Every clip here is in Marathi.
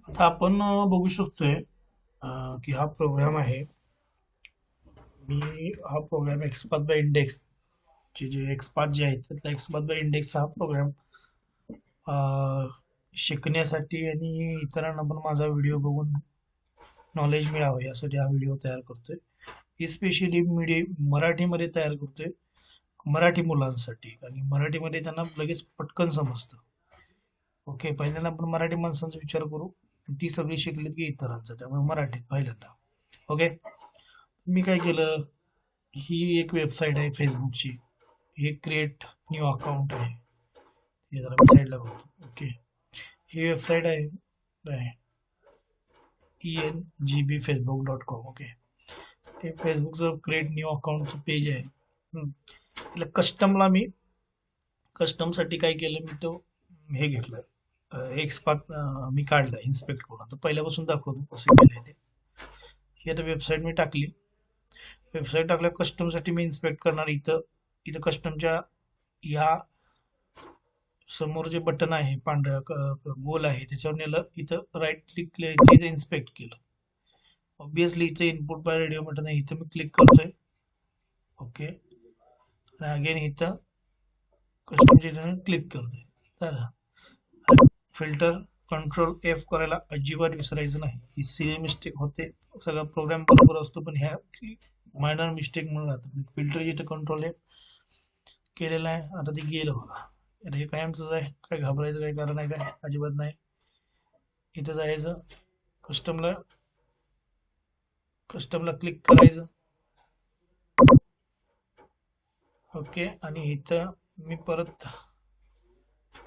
आता आपण बघू शकतोय की हा प्रोग्राम आहे. मी हा प्रोग्राम एक्सपाथ बाय इंडेक्स चे जे एक्सपाथ जे आहेत त्यातला एक्सपाथ बाय इंडेक्स हा प्रोग्राम शिकण्यासाठी आणि इतरांना पण माझा व्हिडिओ बघून नॉलेज मिळावं यासाठी हा व्हिडिओ तयार करतोय. स्पेशली मराठीमध्ये तयार करतोय मराठी मुलांसाठी आणि मराठीमध्ये त्यांना लगेच पटकन समजतं. ओके, पहिल्यांदा आपण मराठी माणसांचा विचार करू. ती सगळी शिकलीत की इतरांचं, त्यामुळे मराठीत पहिल्यांदा. ओके, मी काय केलं, ही एक वेबसाईट आहे फेसबुकची. हे क्रिएट न्यू अकाउंट आहे. हे जरा मी साईडला करतो. ओके, ही वेबसाईट आहे engb facebook.com. ओके, हे फेसबुकचं क्रिएट न्यू अकाउंटचं पेज आहे. त्याला कस्टमला मी कस्टमसाठी काय केलं, मी तो हे घेतलं एक्सपाथ मी काढलं इन्स्पेक्ट करून. आता पहिल्यापासून दाखवतो कसं केलंय ते. ही आता वेबसाईट मी टाकली. वेबसाईट टाकल्या कस्टमसाठी मी इन्स्पेक्ट करणार. इथं इथं कस्टमच्या या समोर जे बटन आहे पांढऱ्या गोल आहे त्याच्यावर नेलं. इथं राईट क्लिक केलं, इथं इन्स्पेक्ट केलं. ऑब्विसली इथे इनपुट बाय रेडिओ बटन आहे, इथं मी क्लिक करतोय. ओके, आणि अगेन इथं कस्टमच्या क्लिक करतोय. चला, फिल्टर कंट्रोल F करायला अजिबात विसरायचं नाही. ही सिली मिस्टेक होते. सगळा प्रोग्राम बरोबर असतो पण ह्या मायनर मिस्टेक म्हणून राहतं. फिल्टर जिथे कंट्रोल F केलेलं आहे. आता ते गेलं बघा. आता हे कायमच आहे, काय घाबरायचं काही कारण आहे काय? अजिबात नाही. इथं जायचं, कस्टमला कस्टमला क्लिक करायचं. ओके, आणि इथं मी परत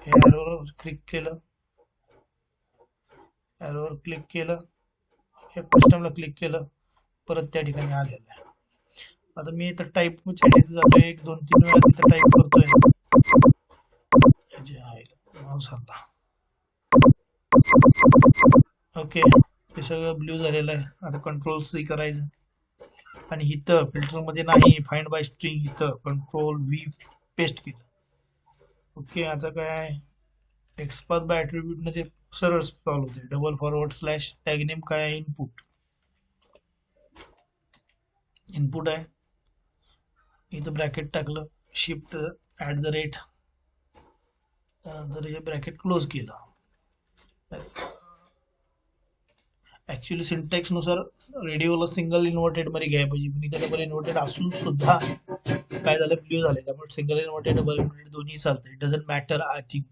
हे ॲरोवर क्लिक केलं. ॲरोवर क्लिक केलं, हे कस्टमला क्लिक केलं, परत त्या ठिकाणी आलेलं आहे. आता मी इथं टाईप इथं जातोय, 1 2 3 वेळा तिथं टाईप करतोय. जे आहे माऊस हल्ला. ओके, हे सगळं ब्ल्यू झालेलं आहे. आता कंट्रोल C करायचं, आणि इथं फिल्टरमध्ये नाही, फाइंड बाय स्ट्रिंग, इथं कंट्रोल V पेस्ट केलं. ओके, आता काय एक्सपाथ बाय ॲट्रिब्यूट मध्ये सरळ सॉल्व होते. डबल फॉरवर्ड / टॅग नेम काय आहे, इनपुट. इनपुट आहे, इथं ब्रॅकेट टाकलं, शिफ्ट @ तर हे ब्रॅकेट क्लोज केलं. ऍक्च्युली सिंटॅक्स नुसार रेडिओला सिंगल इन्व्हर्टेड मध्ये घ्यायला पाहिजे, पण इथे डबल इन्व्हर्टेड असून सुद्धा काय झालं, ब्ल्यू झाले. त्यामुळे सिंगल इन्व्हर्टेड डबल इन्व्हर्टेड दोन्ही चालतं. It doesn't matter I think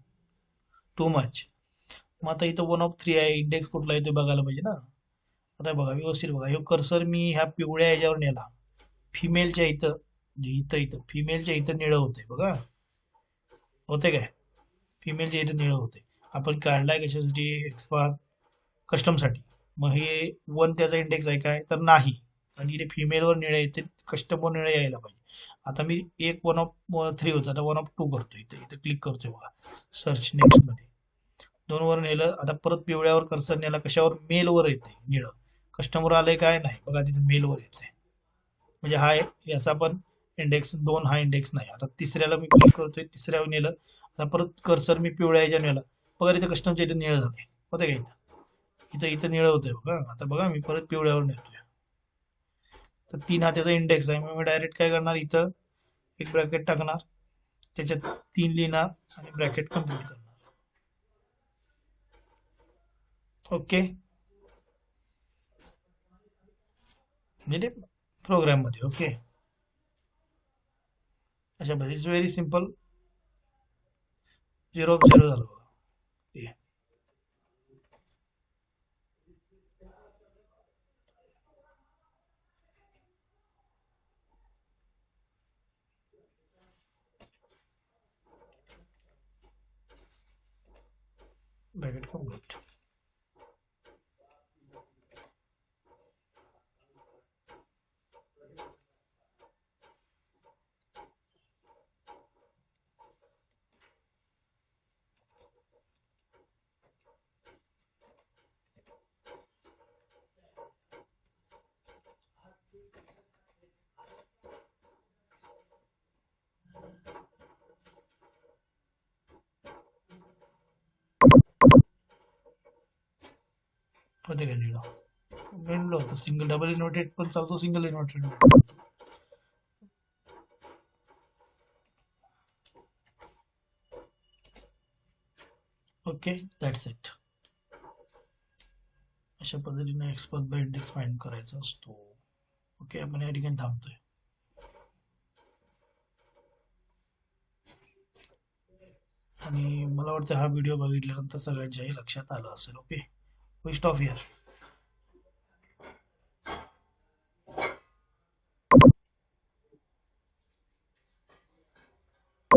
too much. मग आता इथं 1 of 3 आहे, इंडेक्स कुठला आहे ते बघायला पाहिजे ना. आता बघा व्यवस्थित बघा, हे कर्सर मी ह्या पिवळ्या याच्यावर नेला. फिमेलच्या इथं इथं इथं फिमेलच्या इथं निळं होतंय बघा. होते काय, फिमेलच्या इथं निळं होते. आपण काढलाय कशासाठी, एक्सपाथ कस्टमसाठी. मग हे 1 त्याचा इंडेक्स आहे काय, तर नाही. आणि इथे फिमेलवर निळे येते, कस्टमवर निळे यायला पाहिजे. आता मी एक 1 of 3 होता, आता 1 of 2 करतोय. इथे इथे क्लिक करतोय बघा, सर्च नेक्स्ट मध्ये 2 वर नेलं. आता परत पिवळ्यावर कर्सर नेला, कशावर, मेलवर येते निळं. कस्टमर आलंय काय, नाही बघा, तिथे मेलवर येते. म्हणजे हा याचा पण इंडेक्स 2 हा इंडेक्स नाही. आता तिसऱ्याला मी क्लिक करतोय, तिसऱ्यावर नेलं. आता परत कर्सर मी पिवळ्या याच्या नेला, बघा तिथे कस्टमच्या इथे निळं झालंय. होते का इथं, इथं इथं निळं होतंय बघा. आता बघा मी परत पिवळ्यावर नेतोय, तर 3 हा त्याचा इंडेक्स आहे. मग मी डायरेक्ट काय करणार, इथं एक ब्रॅकेट टाकणार, त्याच्यात 3 लिहिणार आणि ब्रॅकेट कम्प्लीट करणार. ओके, म्हणजे प्रोग्राम मध्ये. ओके, अशा पद्धतीने इट्स व्हेरी सिम्पल. 0 of 0 झालं बघा. Bracket complete. होते का लिहिलं लिहिलं होतं सिंगल डबल इन्व्हर्टेड पण चालतो single inverted okay that's it. अशा पद्धतीने एक्सपर्ट बाय इंडेक्स फाइंड करायचा असतो. ओके आपण या ठिकाणी थांबतोय. आणि मला वाटतं हा व्हिडिओ बघितल्यानंतर सगळ्यांच्याही लक्षात आलं असेल. Okay we stop here.